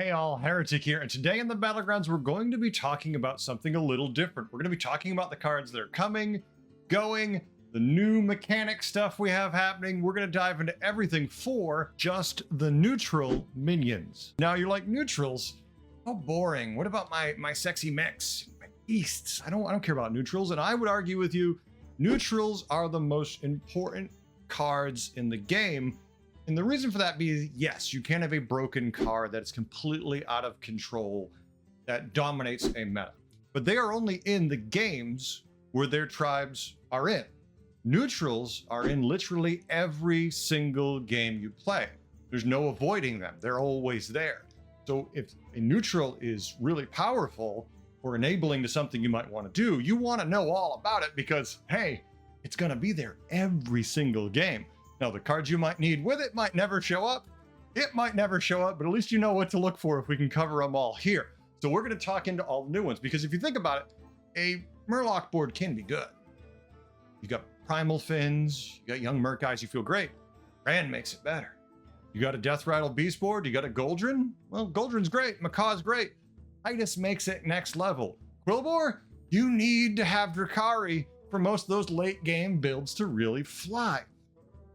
Hey all, Heretic here, and today in the Battlegrounds we're going to be talking about something a little different. We're going to be talking about the cards that are coming, going, the new mechanic stuff we have happening. We're going to dive into everything for just the neutral minions. Now you're like, neutrals? How boring. What about my sexy mechs, my beasts? I don't care about neutrals, and I would argue with you, neutrals are the most important cards in the game. And the reason for that being, yes, you can have a broken card that is completely out of control that dominates a meta, but they are only in the games where their tribes are in. Neutrals are in literally every single game you play. There's no avoiding them. They're always there. So if a neutral is really powerful or enabling to something you might want to do, you want to know all about it because, hey, it's going to be there every single game. Now, the cards you might need with it might never show up. It might never show up, but at least you know what to look for if we can cover them all here. So we're going to talk into all the new ones because if you think about it, a Murloc board can be good. You got Primal Fins, you got Young Merc Eyes, you feel great. Brand makes it better. You got a Death Rattle Beast board, you got a Goldrin. Well, Goldrin's great, Macaw's great. Titus makes it next level. Quillbore, you need to have Drakari for most of those late game builds to really fly.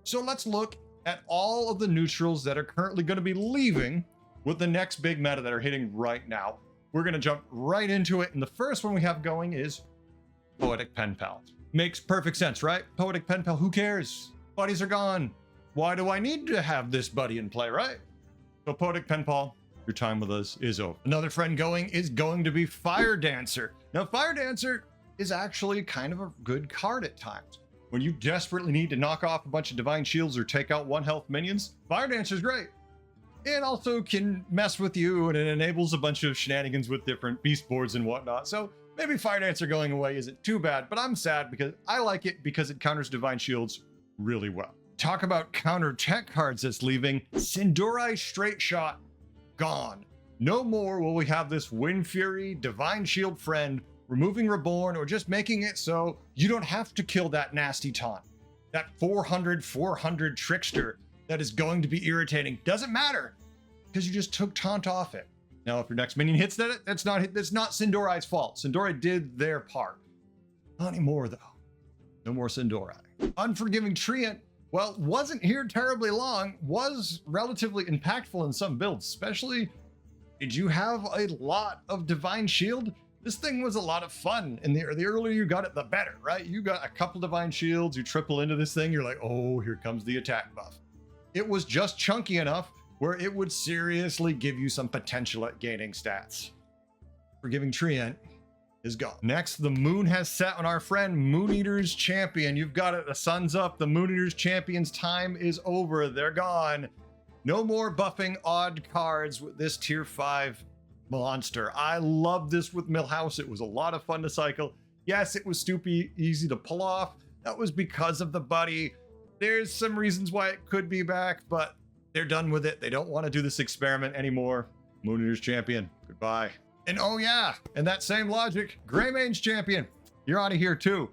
So let's look at all of the neutrals that are currently going to be leaving with the next big meta that are hitting right now. We're going to jump right into it. And the first one we have going is Poetic Pen Pal. Makes perfect sense, right? Poetic Pen Pal, who cares? Buddies are gone. Why do I need to have this buddy in play, right? So Poetic Pen Pal, your time with us is over. Another friend going is going to be Fire Dancer. Now, Fire Dancer is actually kind of a good card at times. When you desperately need to knock off a bunch of divine shields or take out 1 health minions, Fire Dancer's great. It also can mess with you and it enables a bunch of shenanigans with different beast boards and whatnot. So maybe Fire Dancer going away isn't too bad, but I'm sad because I like it because it counters divine shields really well. Talk about counter tech cards that's leaving. Sinduri Straight Shot, gone. No more will we have this Wind Fury, Divine Shield friend, removing Reborn, or just making it so you don't have to kill that nasty taunt. That 400 trickster that is going to be irritating. Doesn't matter, because you just took taunt off it. Now, if your next minion hits that, that's not Sinduri's fault. Sinduri did their part. Not anymore, though. No more Sinduri. Unforgiving Treant, well, wasn't here terribly long, was relatively impactful in some builds, especially, did you have a lot of Divine Shield? This thing was a lot of fun, and the earlier you got it, the better, right? You got a couple Divine Shields, you triple into this thing, you're like, oh, here comes the attack buff. It was just chunky enough where it would seriously give you some potential at gaining stats. Forgiving Treant is gone. Next, the moon has set on our friend Moon Eater's Champion. You've got it, the sun's up, the Moon Eater's Champion's time is over, they're gone. No more buffing odd cards with this tier 5 monster. I love this with Millhouse. It was a lot of fun to cycle. Yes, it was stupid easy to pull off. That was because of the buddy. There's some reasons why it could be back, but they're done with it. They don't want to do this experiment anymore. Moon Eater's Champion, goodbye. And oh yeah, and that same logic, Greymane's Champion, you're out of here too.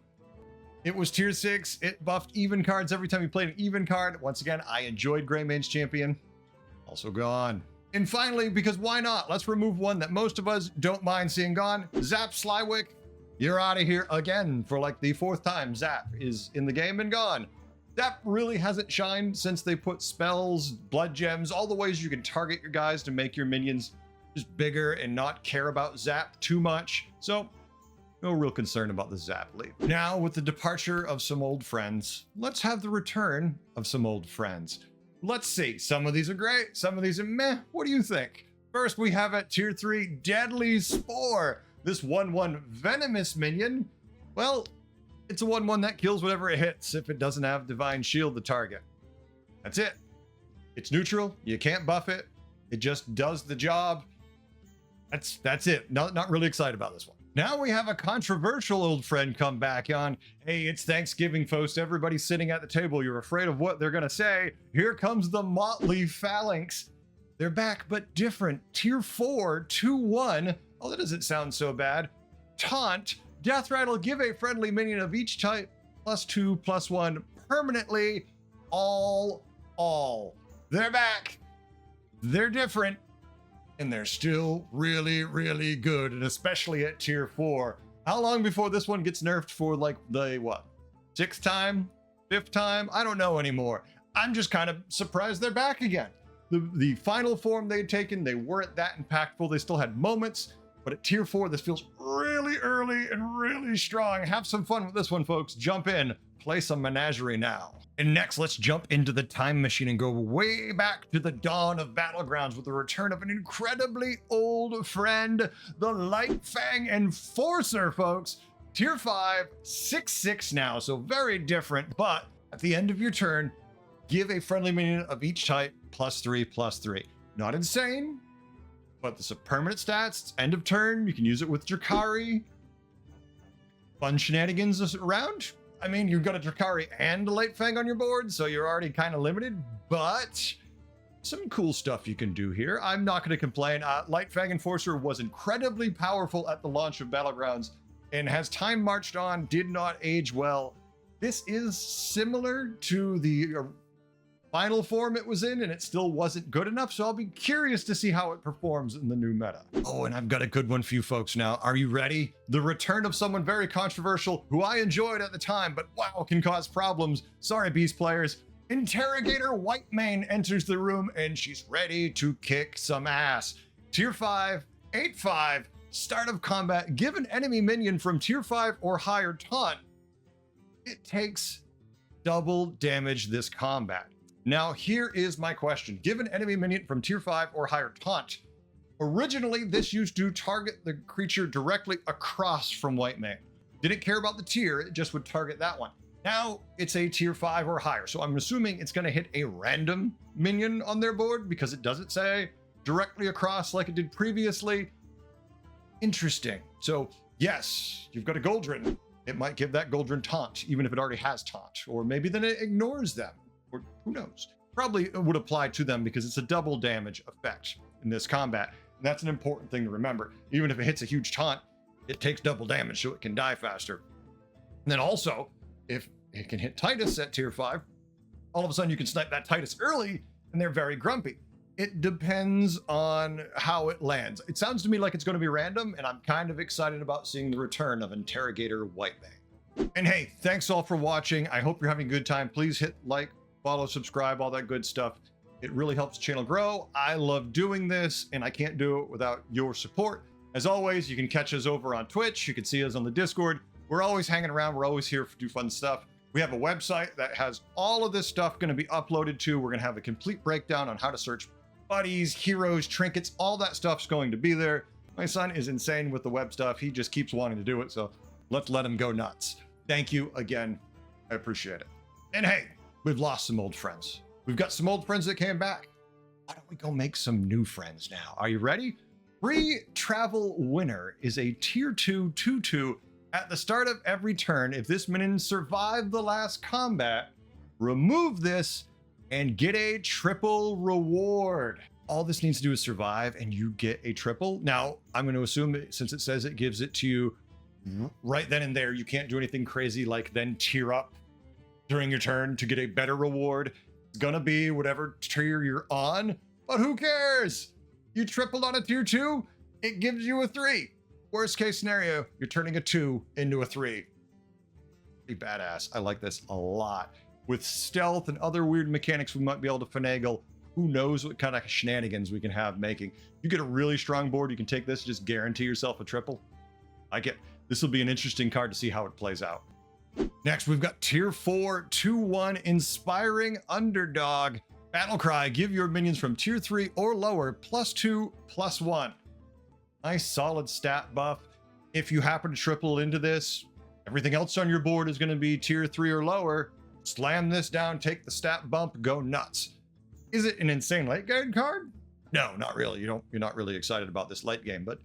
It was tier 6. It buffed even cards every time you played an even card. Once again, I enjoyed Greymane's Champion. Also gone. And finally, because why not? Let's remove one that most of us don't mind seeing gone. Zap Slywick, you're out of here again for like the 4th time. Zap is in the game and gone. Zap really hasn't shined since they put spells, blood gems, all the ways you can target your guys to make your minions just bigger and not care about Zap too much. So no real concern about the Zap leave. Now, with the departure of some old friends, let's have the return of some old friends. Let's see, some of these are great, some of these are meh. What do you think? First, we have at tier 3, Deadly Spore. This 1/1 venomous minion. Well, it's a 1/1 that kills whatever it hits if it doesn't have Divine Shield the target. That's it. It's neutral, you can't buff it. It just does the job. That's it. Not really excited about this one. Now we have a controversial old friend come back on. Hey, it's Thanksgiving, folks. Everybody's sitting at the table. You're afraid of what they're going to say. Here comes the Motley Phalanx. They're back, but different. Tier 4, 2/1. Oh, that doesn't sound so bad. Taunt. Death Rattle. Give a friendly minion of each type +2/+1 permanently. All. They're back. They're different. and they're still really, really good, and especially at tier 4. How long before this one gets nerfed for like the, what, 6th time? 5th time? I don't know anymore. I'm just kind of surprised they're back again. The final form they had taken, they weren't that impactful. They still had moments, but at tier 4, this feels really early and really strong. Have some fun with this one, folks. Jump in, play some Menagerie now. And next, let's jump into the time machine and go way back to the dawn of Battlegrounds with the return of an incredibly old friend, the Light Fang Enforcer, folks. Tier 5, 6/6 now, so very different, but at the end of your turn, give a friendly minion of each type +3/+3. Not insane, but this is permanent stats. It's end of turn. You can use it with Drakari. Fun shenanigans around. I mean, you've got a Drakari and a Light Fang on your board, so you're already kind of limited, but some cool stuff you can do here. I'm not going to complain. Light Fang Enforcer was incredibly powerful at the launch of Battlegrounds, and as time marched on, did not age well. This is similar to the final form it was in, and it still wasn't good enough, so I'll be curious to see how it performs in the new meta. Oh, and I've got a good one for you folks now. Are you ready? The return of someone very controversial who I enjoyed at the time, but wow, can cause problems. Sorry, Beast players. Interrogator Whitemane enters the room, and she's ready to kick some ass. Tier 5, 8/5, start of combat. Give an enemy minion from tier 5 or higher taunt. It takes double damage this combat. Now, here is my question. Give an enemy minion from tier 5 or higher taunt. Originally, this used to target the creature directly across from Whitemane. Didn't care about the tier, it just would target that one. Now, it's a tier 5 or higher, so I'm assuming it's going to hit a random minion on their board because it doesn't say directly across like it did previously. Interesting. So, yes, you've got a Goldrin. It might give that Goldrin taunt, even if it already has taunt, or maybe then it ignores them. Or who knows? Probably would apply to them because it's a double damage effect in this combat. And that's an important thing to remember. Even if it hits a huge taunt, it takes double damage so it can die faster. And then also, if it can hit Titus at tier 5, all of a sudden you can snipe that Titus early and they're very grumpy. It depends on how it lands. It sounds to me like it's going to be random, and I'm kind of excited about seeing the return of Interrogator Whitemane. And hey, thanks all for watching. I hope you're having a good time. Please hit like, follow, subscribe, all that good stuff. It really helps the channel grow. I love doing this, and I can't do it without your support. As always, you can catch us over on Twitch. You can see us on the Discord. We're always hanging around. We're always here to do fun stuff. We have a website that has all of this stuff going to be uploaded to. We're going to have a complete breakdown on how to search buddies, heroes, trinkets, all that stuff's going to be there. My son is insane with the web stuff. He just keeps wanting to do it, so let's let him go nuts. Thank you again. I appreciate it. And hey, we've lost some old friends. We've got some old friends that came back. Why don't we go make some new friends now? Are you ready? Free Travel Winner is a tier 2 2/2. At the start of every turn, if this minion survived the last combat, remove this and get a triple reward. All this needs to do is survive and you get a triple. Now, I'm going to assume that since it says it gives it to you right then and there, you can't do anything crazy like then tier up during your turn to get a better reward. It's going to be whatever tier you're on, but who cares? You tripled on a tier 2, it gives you a 3. Worst case scenario, you're turning a 2 into a 3. Pretty badass. I like this a lot. With stealth and other weird mechanics we might be able to finagle, who knows what kind of shenanigans we can have making. You get a really strong board, you can take this, just guarantee yourself a triple. This will be an interesting card to see how it plays out. Next, we've got tier 4 2/1 Inspiring Underdog. Battlecry, give your minions from tier 3 or lower +2/+1. Nice solid stat buff. If you happen to triple into this, everything else on your board is going to be tier 3 or lower. Slam this down, take the stat bump, go nuts. Is it an insane late game card? No, not really. You're not really excited about this late game, but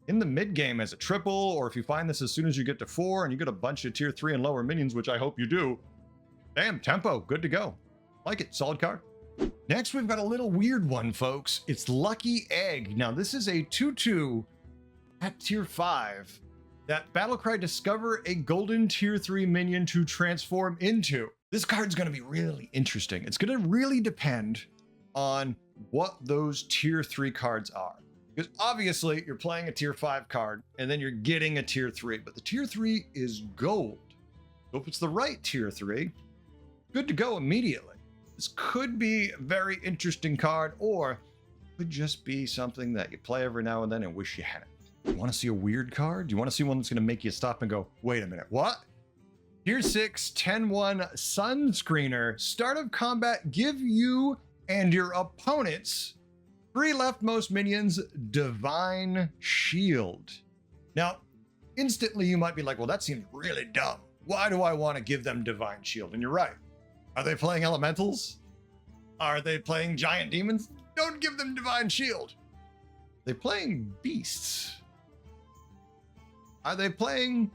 in the mid game as a triple, or if you find this as soon as you get to 4 and you get a bunch of tier 3 and lower minions, which I hope you do, damn, tempo, good to go. Like it, solid card. Next, we've got a little weird one, folks. It's Lucky Egg. Now, this is a 2/2 at tier 5 that Battlecry discover a golden tier 3 minion to transform into. This card's going to be really interesting. It's going to really depend on what those tier 3 cards are. Because obviously you're playing a tier 5 card and then you're getting a tier 3, but the tier 3 is gold. So if it's the right tier 3, good to go immediately. This could be a very interesting card, or could just be something that you play every now and then and wish you had it. You want to see a weird card? Do you want to see one that's going to make you stop and go, wait a minute, what? Tier 6, 10-1 Sunscreener. Start of combat, give you and your opponents 3 leftmost minions Divine Shield. Now, instantly you might be like, well, that seems really dumb. Why do I want to give them Divine Shield? And you're right. Are they playing elementals? Are they playing giant demons? Don't give them Divine Shield. Are they playing beasts? Are they playing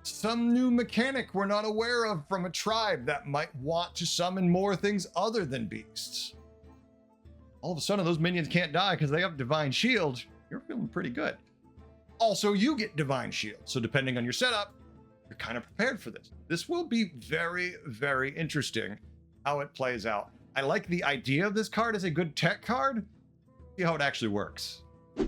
some new mechanic we're not aware of from a tribe that might want to summon more things other than beasts? All of a sudden, those minions can't die because they have Divine Shield. You're feeling pretty good. Also, you get Divine Shield. So depending on your setup, you're kind of prepared for this. This will be very, very interesting how it plays out. I like the idea of this card as a good tech card. See how it actually works.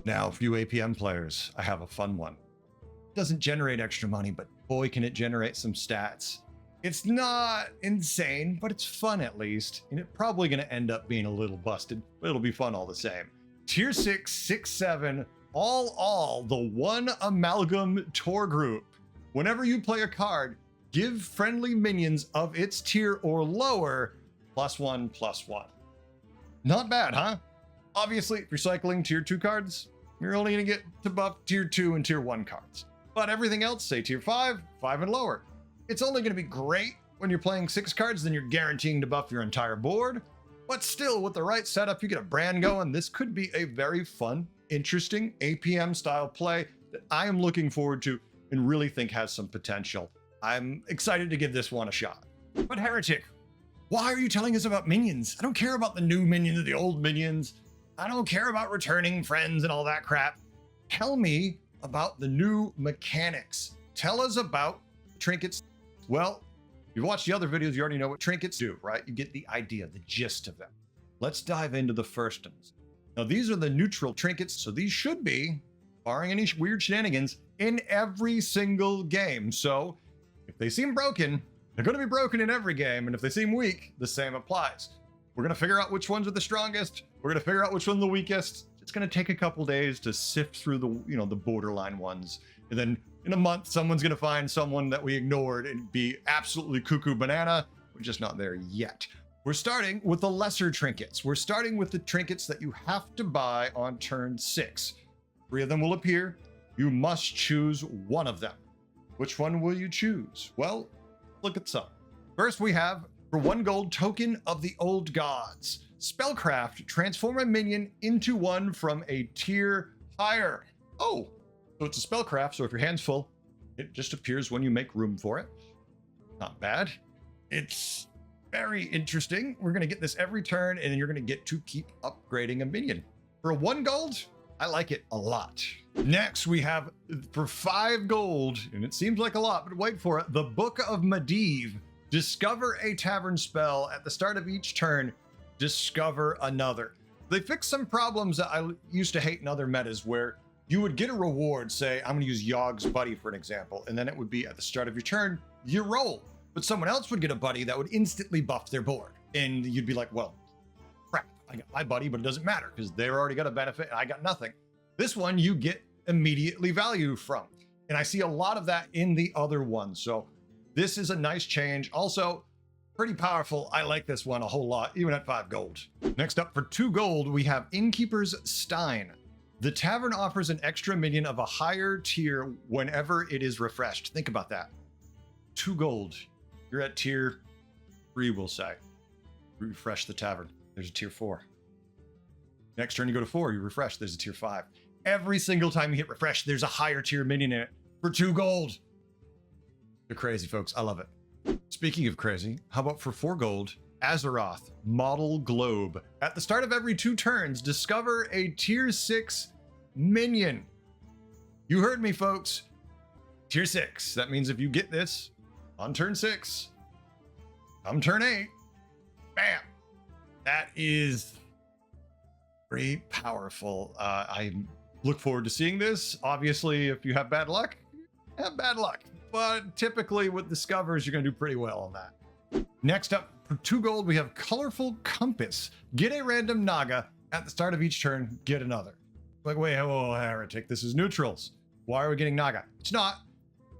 Now, for you APM players, I have a fun one. It doesn't generate extra money, but boy, can it generate some stats. It's not insane, but it's fun at least, and it's probably going to end up being a little busted, but it'll be fun all the same. Tier 6, 6-7, all, the one-amalgam tour group. Whenever you play a card, give friendly minions of its tier or lower +1/+1. Not bad, huh? Obviously, if you're cycling tier 2 cards, you're only going to get to buff tier 2 and tier 1 cards. But everything else, say tier 5, 5 and lower. It's only going to be great when you're playing 6 cards, then you're guaranteeing to buff your entire board. But still, with the right setup, you get a brand going. This could be a very fun, interesting APM style play that I am looking forward to and really think has some potential. I'm excited to give this one a shot. But Heretic, why are you telling us about minions? I don't care about the new minions or the old minions. I don't care about returning friends and all that crap. Tell me about the new mechanics. Tell us about trinkets. Well, if you've watched the other videos, you already know what trinkets do, right? You get the idea, the gist of them. Let's dive into the first ones. Now, these are the neutral trinkets, so these should be, barring any weird shenanigans, in every single game. So if they seem broken, they're going to be broken in every game, and if they seem weak, the same applies. We're going to figure out which ones are the strongest. We're going to figure out which one's the weakest. It's going to take a couple days to sift through the, the borderline ones. And then in a month, someone's going to find someone that we ignored and be absolutely cuckoo banana. We're just not there yet. We're starting with the lesser trinkets. We're starting with the trinkets that you have to buy on turn 6. 3 of them will appear. You must choose one of them. Which one will you choose? Well, look at some. First, we have, for 1 gold, Token of the Old Gods. Spellcraft, transform a minion into one from a tier higher. Oh, so it's a spellcraft, so if your hand's full, it just appears when you make room for it. Not bad. It's very interesting. We're going to get this every turn, and then you're going to get to keep upgrading a minion. For 1 gold, I like it a lot. Next, we have, for 5 gold, and it seems like a lot, but wait for it, the Book of Medivh. Discover a tavern spell at the start of each turn. Discover another. They fixed some problems that I used to hate in other metas, where you would get a reward, say, I'm going to use Yogg's buddy for an example, and then it would be at the start of your turn, you roll. But someone else would get a buddy that would instantly buff their board. And you'd be like, well, crap, I got my buddy, but it doesn't matter because they've already got a benefit and I got nothing. This one you get immediately value from. And I see a lot of that in the other ones. So this is a nice change. Also, pretty powerful. I like this one a whole lot, even at 5 gold. Next up, for 2 gold, we have Innkeeper's Stein. The tavern offers an extra minion of a higher tier whenever it is refreshed. Think about that. 2 gold. You're at tier 3, we'll say. Refresh the tavern. There's a tier 4. Next turn you go to 4, you refresh. There's a tier 5. Every single time you hit refresh, there's a higher tier minion in it for 2 gold. They're crazy, folks. I love it. Speaking of crazy, how about for 4 gold, Azeroth Model Globe. At the start of every 2 turns, discover a tier 6 minion. You heard me, folks. Tier 6. That means if you get this on turn 6, come turn 8, bam. That is very powerful. I'm Look forward to seeing this. Obviously, if you have bad luck, have bad luck. But typically with Discovers, you're going to do pretty well on that. Next up, for 2 gold, we have Colorful Compass. Get a random Naga. At the start of each turn, get another. Like, wait, oh, heretic, this is neutrals. Why are we getting Naga? It's not.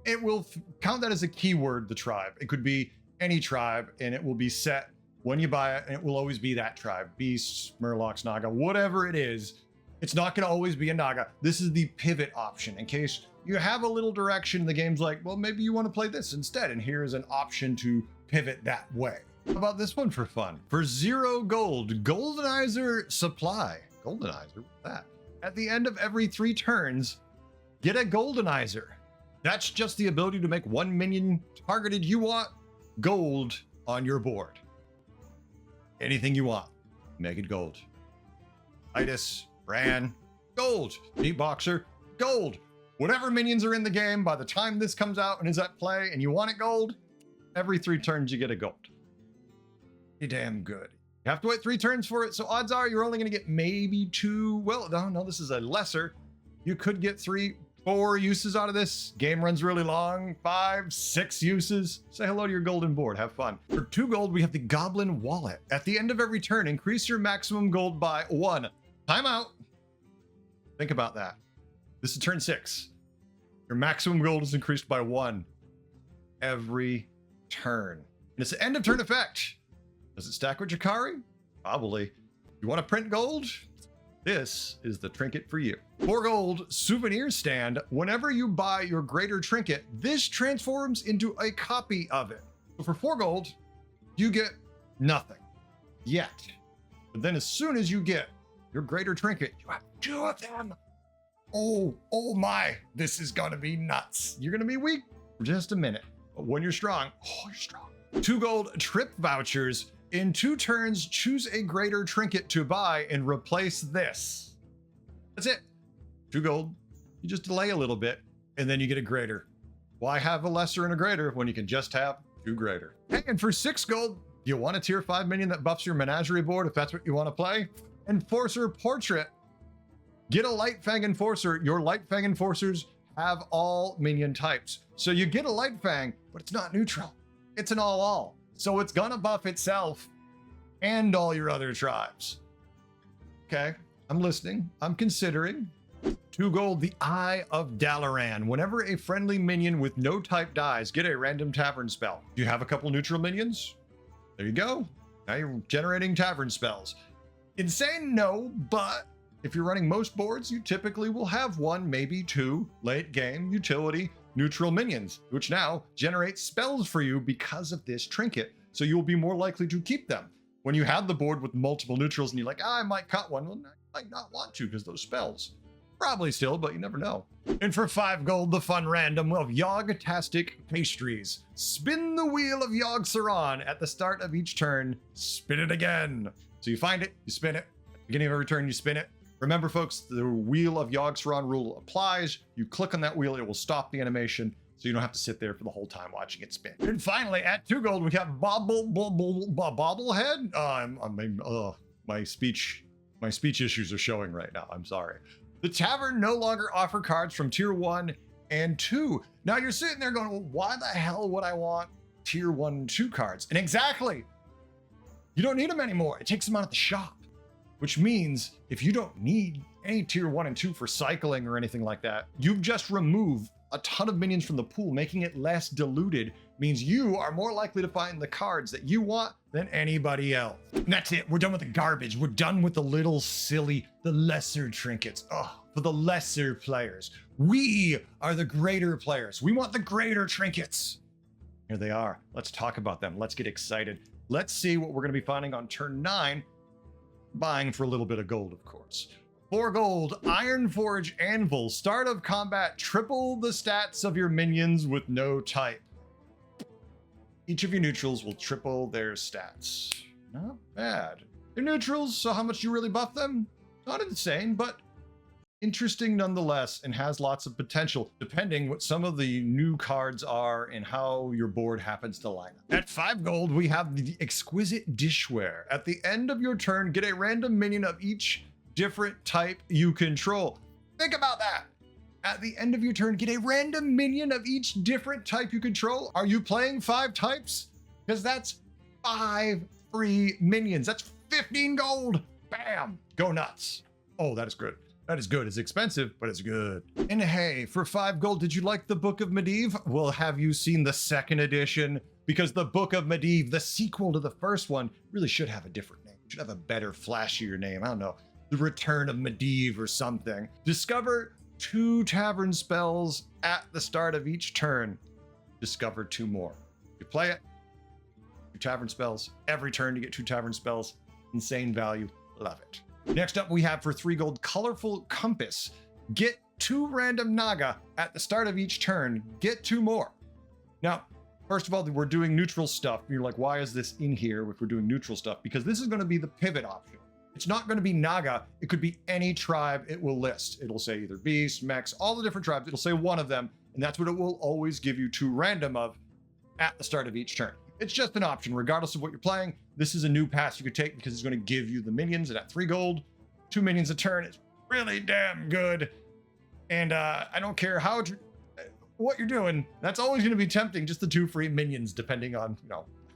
It will count that as a keyword, the tribe. It could be any tribe, and it will be set when you buy it, and it will always be that tribe. Beasts, Murlocs, Naga, whatever it is. It's not going to always be a Naga. This is the pivot option in case you have a little direction. The game's like, well, maybe you want to play this instead, and here's an option to pivot that way. How about this one for fun? For 0 gold, Goldenizer Supply. Goldenizer, what's that? At the end of every 3 turns, get a Goldenizer. That's just the ability to make 1 minion targeted you want gold on your board. Anything you want, make it gold. Titus, Bran, gold. Beatboxer, gold. Whatever minions are in the game, by the time this comes out and is at play and you want it gold, every 3 turns you get a gold. Pretty damn good. You have to wait 3 turns for it, so odds are you're only going to get maybe 2. Well, no, this is a lesser. You could get 3, 4 uses out of this. Game runs really long. 5, 6 uses. Say hello to your golden board. Have fun. For 2 gold, we have the Goblin Wallet. At the end of every turn, increase your maximum gold by 1. Timeout. Think about that. This is turn 6. Your maximum gold is increased by 1 every turn. And it's an end of turn effect. Does it stack with Jakari? Probably. You want to print gold? This is the trinket for you. 4 gold, Souvenir Stand. Whenever you buy your greater trinket, this transforms into a copy of it. So for 4 gold, you get nothing yet. But then as soon as you get your greater trinket, you have 2 of them. Oh my, this is gonna be nuts. You're gonna be weak for just a minute, but when you're strong, you're strong. 2 gold trip vouchers. In 2 turns, choose a greater trinket to buy and replace this. That's it. 2 gold. You just delay a little bit, and then you get a greater. Why have a lesser and a greater when you can just have 2 greater? And for 6 gold, you want a tier 5 minion that buffs your menagerie board if that's what you want to play? Enforcer Portrait. Get a Lightfang Enforcer. Your Lightfang Enforcers have all minion types. So you get a Lightfang, but it's not neutral. It's an all-all. So it's gonna buff itself and all your other tribes. Okay, I'm listening. I'm considering. 2 gold, the Eye of Dalaran. Whenever a friendly minion with no type dies, get a random tavern spell. Do you have a couple neutral minions? There you go. Now you're generating tavern spells. Insane, no, but if you're running most boards, you typically will have 1, maybe 2 late game utility neutral minions, which now generate spells for you because of this trinket. So you'll be more likely to keep them. When you have the board with multiple neutrals and you're like, I might cut one. Well, I might not want to because those spells. Probably still, but you never know. And for 5 gold, the fun random of Yogg-tastic Pastries. Spin the wheel of Yogg-Saron at the start of each turn. Spin it again. So you find it, you spin it. At the beginning of every turn, you spin it. Remember, folks, the wheel of Yogg-Saron rule applies. You click on that wheel, it will stop the animation, so you don't have to sit there for the whole time watching it spin. And finally, at 2 gold, we have Bobblehead. My speech issues are showing right now. I'm sorry. The tavern no longer offer cards from tier 1 and 2. Now you're sitting there going, well, why the hell would I want tier 1 and 2 cards? And exactly, you don't need them anymore. It takes them out of the shop. Which means if you don't need any tier 1 and 2 for cycling or anything like that, you've just removed a ton of minions from the pool. Making it less diluted means you are more likely to find the cards that you want than anybody else. And that's it. We're done with the garbage. We're done with the little silly, the lesser trinkets. For the lesser players. We are the greater players. We want the greater trinkets. Here they are. Let's talk about them. Let's get excited. Let's see what we're going to be finding on turn 9. Buying for a little bit of gold, of course. 4 gold, Ironforge Anvil. Start of combat, triple the stats of your minions with no type. Each of your neutrals will triple their stats. Not bad. They're neutrals, so how much you really buff them? Not insane, but interesting nonetheless, and has lots of potential, depending what some of the new cards are and how your board happens to line up. At 5 gold, we have the Exquisite Dishware. At the end of your turn, get a random minion of each different type you control. Think about that. At the end of your turn, get a random minion of each different type you control. Are you playing 5 types? Because that's 5 free minions. That's 15 gold. Bam. Go nuts. Oh, that is good. That is good. It's expensive, but it's good. And hey, for 5 gold, did you like the Book of Medivh? Well, have you seen the 2nd edition? Because the Book of Medivh, the sequel to the first one, really should have a different name. It should have a better, flashier name. I don't know. The Return of Medivh or something. Discover 2 tavern spells at the start of each turn. Discover 2 more. You play it, 2 tavern spells. Every turn you get 2 tavern spells. Insane value. Love it. Next up, we have for 3 gold, Colorful Compass. Get 2 random Naga at the start of each turn. Get 2 more. Now, first of all, we're doing neutral stuff. You're like, why is this in here if we're doing neutral stuff? Because this is going to be the pivot option. It's not going to be Naga. It could be any tribe it will list. It'll say either Beast, Mechs, all the different tribes. It'll say one of them, and that's what it will always give you 2 random of at the start of each turn. It's just an option, regardless of what you're playing. This is a new pass you could take because it's going to give you the minions, and at 3 gold, 2 minions a turn is really damn good. And I don't care what you're doing. That's always going to be tempting, just the 2 free minions, depending on,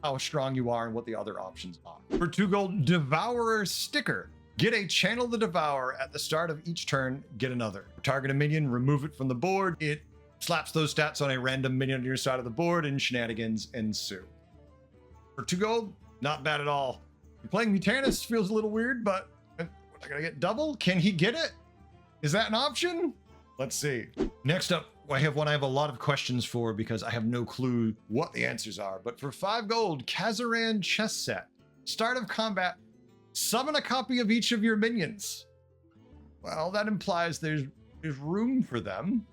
how strong you are and what the other options are. For 2 gold, Devourer Sticker. Get a Channel the Devourer at the start of each turn, get another. Target a minion, remove it from the board. It slaps those stats on a random minion on your side of the board and shenanigans ensue. For 2 gold, not bad at all. Playing Mutanus feels a little weird, but am I gonna get double? Can he get it? Is that an option? Let's see. Next up, I have one I have a lot of questions for because I have no clue what the answers are. But for 5 gold, Kazaran Chess Set. Start of combat, summon a copy of each of your minions. Well, that implies there's room for them.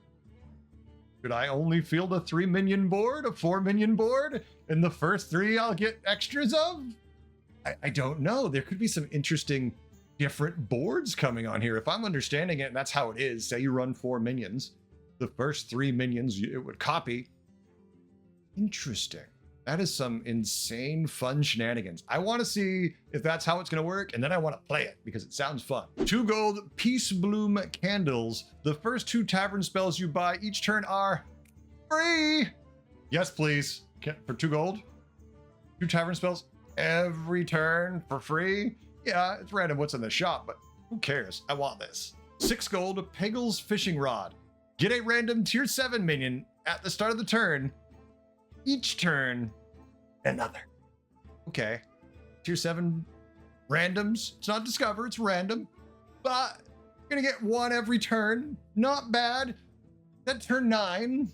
Could I only field a 3 minion board, a 4 minion board, and the first 3 I'll get extras of? I don't know. There could be some interesting different boards coming on here. If I'm understanding it, and that's how it is, say you run 4 minions, the first 3 minions it would copy. Interesting. That is some insane fun shenanigans. I want to see if that's how it's going to work, and then I want to play it because it sounds fun. 2 gold, Peace Bloom Candles. The first 2 tavern spells you buy each turn are free. Yes, please. For 2 gold, 2 tavern spells every turn for free. Yeah, it's random what's in the shop, but who cares? I want this. 6 gold, Peggle's Fishing Rod. Get a random tier 7 minion at the start of the turn. Each turn, another. Okay. Tier 7 randoms. It's not discover, it's random. But you're gonna get 1 every turn. Not bad. That turn 9.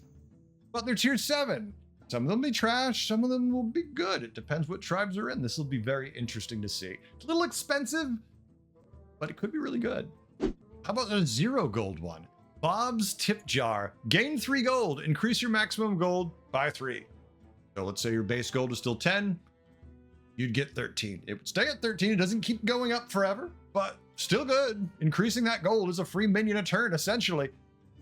But they're tier 7. Some of them will be trash, some of them will be good. It depends what tribes are in. This will be very interesting to see. It's a little expensive, but it could be really good. How about a 0 gold one? Bob's Tip Jar. Gain 3 gold. Increase your maximum gold by 3. So let's say your base gold is still 10. You'd get 13. It would stay at 13. It doesn't keep going up forever, but still good. Increasing that gold is a free minion a turn, essentially.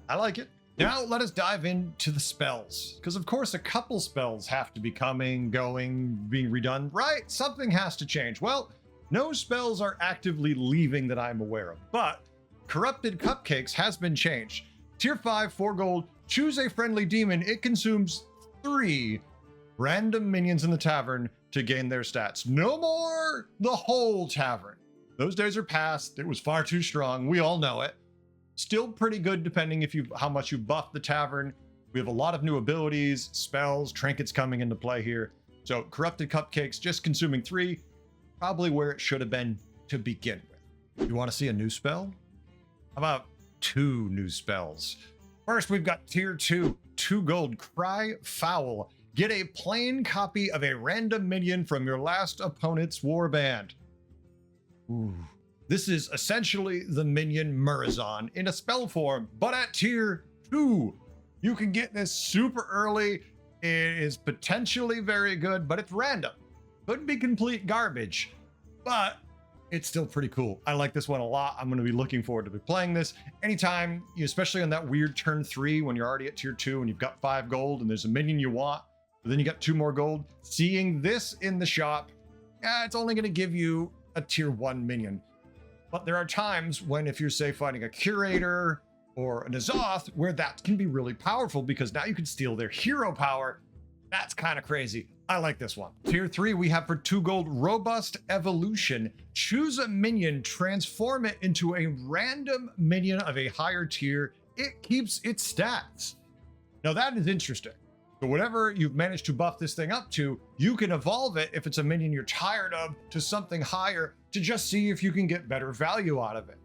I like it. Now let us dive into the spells, because of course a couple spells have to be coming, going, being redone, right? Something has to change. Well, no spells are actively leaving that I'm aware of, but Corrupted Cupcakes has been changed. Tier 5, 4 gold, choose a friendly demon. It consumes 3 random minions in the tavern to gain their stats. No more the whole tavern. Those days are past. It was far too strong. We all know it. Still pretty good depending how much you buff the tavern. We have a lot of new abilities, spells, trinkets coming into play here. So Corrupted Cupcakes just consuming 3, probably where it should have been to begin with. You want to see a new spell? How about 2 new spells? First, we've got tier 2, 2 gold, Cry Foul. Get a plain copy of a random minion from your last opponent's warband. Ooh. This is essentially the minion Murazon in a spell form, but at tier 2. You can get this super early. It is potentially very good, but it's random. Could be complete garbage, but it's still pretty cool. I like this one a lot. I'm going to be looking forward to be playing this anytime, especially on that weird turn 3 when you're already at tier 2 and you've got 5 gold and there's a minion you want, but then you got 2 more gold. Seeing this in the shop, it's only going to give you a tier 1 minion. But there are times when if you're, say, fighting a curator or an Azoth, where that can be really powerful because now you can steal their hero power. That's kind of crazy. I like this one. Tier 3, we have for 2 gold, Robust Evolution. Choose a minion, transform it into a random minion of a higher tier. It keeps its stats. Now that is interesting. So whatever you've managed to buff this thing up to, you can evolve it if it's a minion you're tired of to something higher to just see if you can get better value out of it.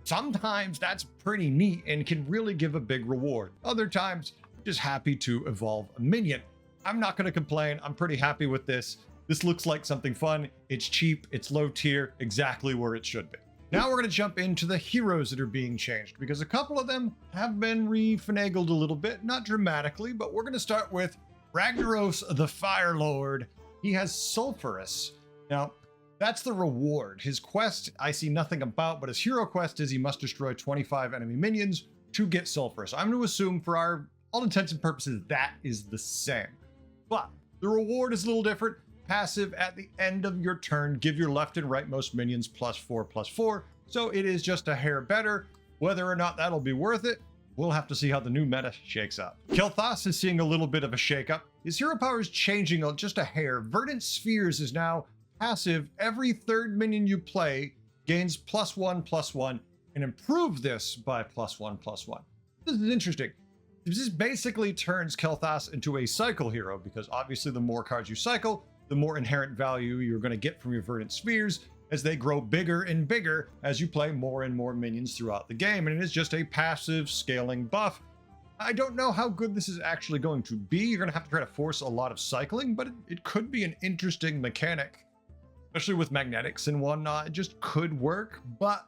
Sometimes that's pretty neat and can really give a big reward. Other times, just happy to evolve a minion. I'm not going to complain. I'm pretty happy with this. This looks like something fun. It's cheap. It's low tier, exactly where it should be. Now we're going to jump into the heroes that are being changed because a couple of them have been refinagled a little bit, not dramatically, but we're going to start with Ragnaros the Fire Lord. He has Sulphurous. Now, that's the reward. His quest, I see nothing about, but his hero quest is he must destroy 25 enemy minions to get Sulphurous. I'm going to assume for all intents and purposes, that is the same. But the reward is a little different. Passive at the end of your turn, give your left and rightmost minions +4/+4. So it is just a hair better. Whether or not that'll be worth it, we'll have to see how the new meta shakes up. Kel'Thas is seeing a little bit of a shakeup. His hero power is changing just a hair. Verdant Spheres is now passive. Every third minion you play gains +1/+1 and improve this by +1/+1. This is interesting. This basically turns Kel'Thas into a cycle hero because obviously the more cards you cycle, the more inherent value you're going to get from your Verdant Spheres as they grow bigger and bigger as you play more and more minions throughout the game. And it is just a passive scaling buff. I don't know how good this is actually going to be. You're going to have to try to force a lot of cycling, but it could be an interesting mechanic, especially with magnetics and whatnot. It just could work, but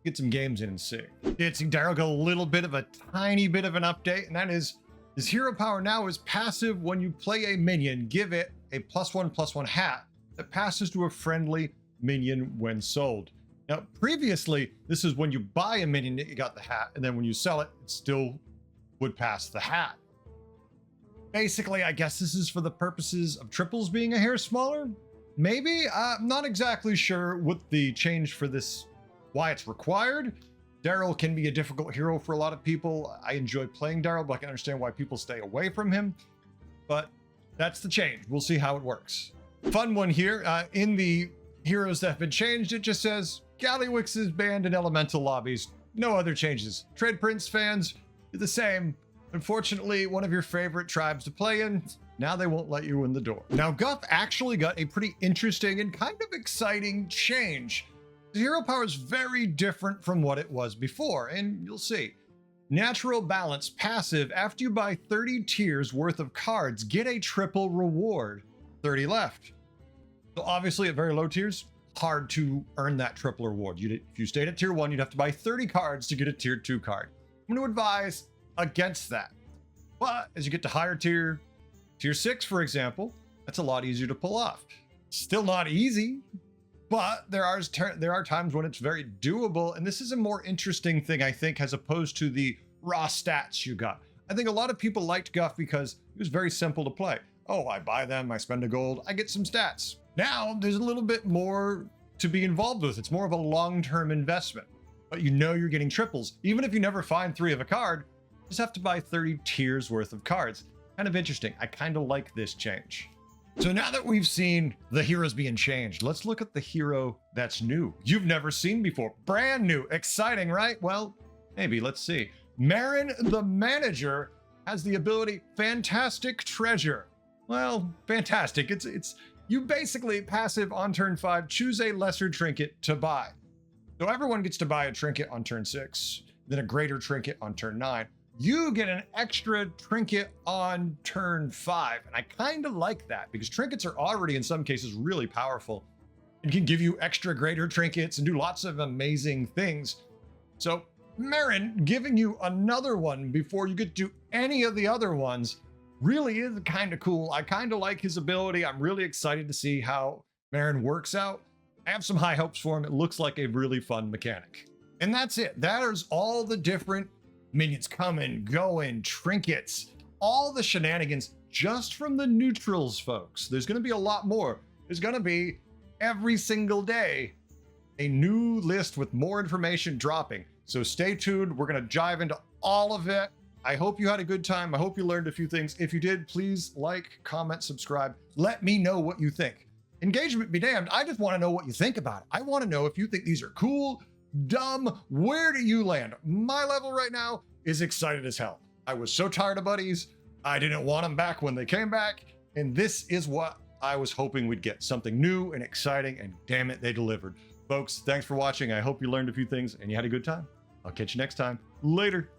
get some games in and see. Dancing Daryl got a little bit of a tiny bit of an update, and that is his hero power now is passive. When you play a minion, give it a +1/+1 hat that passes to a friendly minion when sold. Now, previously, this is when you buy a minion, you got the hat, and then when you sell it, it still would pass the hat. Basically, I guess this is for the purposes of triples being a hair smaller. Maybe, I'm not exactly sure what the change for this, why it's required. Daryl can be a difficult hero for a lot of people. I enjoy playing Daryl, but I can understand why people stay away from him. But that's the change. We'll see how it works. Fun one here. In the heroes that have been changed, it just says Gallywix is banned in elemental lobbies. No other changes. Trade Prince fans, you're the same. Unfortunately, one of your favorite tribes to play in, now they won't let you in the door. Now, Guff actually got a pretty interesting and kind of exciting change. The hero power is very different from what it was before, and you'll see. Natural Balance passive, after you buy 30 tiers worth of cards, get a triple reward. 30 left. So obviously at very low tiers, hard to earn that triple reward. If you stayed at tier 1, you'd have to buy 30 cards to get a tier 2 card. I'm going to advise against that. But as you get to higher tier 6, for example, that's a lot easier to pull off. Still not easy, but there are times when it's very doable, and this is a more interesting thing, I think, as opposed to the raw stats you got. I think a lot of people liked Guff because it was very simple to play. Oh, I buy them, I spend a gold, I get some stats. Now, there's a little bit more to be involved with. It's more of a long-term investment, but you know you're getting triples. Even if you never find 3 of a card, you just have to buy 30 tiers worth of cards. Kind of interesting. I kind of like this change. So now that we've seen the heroes being changed, let's look at the hero that's new. You've never seen before. Brand new. Exciting, right? Well, maybe. Let's see. Marin the Manager has the ability Fantastic Treasure. Well, fantastic. It's you basically passive on turn 5, choose a lesser trinket to buy. So everyone gets to buy a trinket on turn 6, then a greater trinket on turn 9. You get an extra trinket on turn 5. And I kind of like that because trinkets are already in some cases really powerful and can give you extra greater trinkets and do lots of amazing things. So Marin giving you another one before you get to any of the other ones really is kind of cool. I kind of like his ability. I'm really excited to see how Marin works out. I have some high hopes for him. It looks like a really fun mechanic. And that's it. That is all the different minions coming, going, trinkets, all the shenanigans just from the neutrals, folks. There's going to be a lot more. There's going to be every single day a new list with more information dropping. So stay tuned. We're going to dive into all of it. I hope you had a good time. I hope you learned a few things. If you did, please like, comment, subscribe. Let me know what you think. Engagement be damned. I just want to know what you think about it. I want to know if you think these are cool, dumb. Where do you land? My level right now is excited as hell. I was so tired of buddies. I didn't want them back when they came back. And this is what I was hoping we'd get. Something new and exciting, and damn it, they delivered. Folks, thanks for watching. I hope you learned a few things and you had a good time. I'll catch you next time. Later.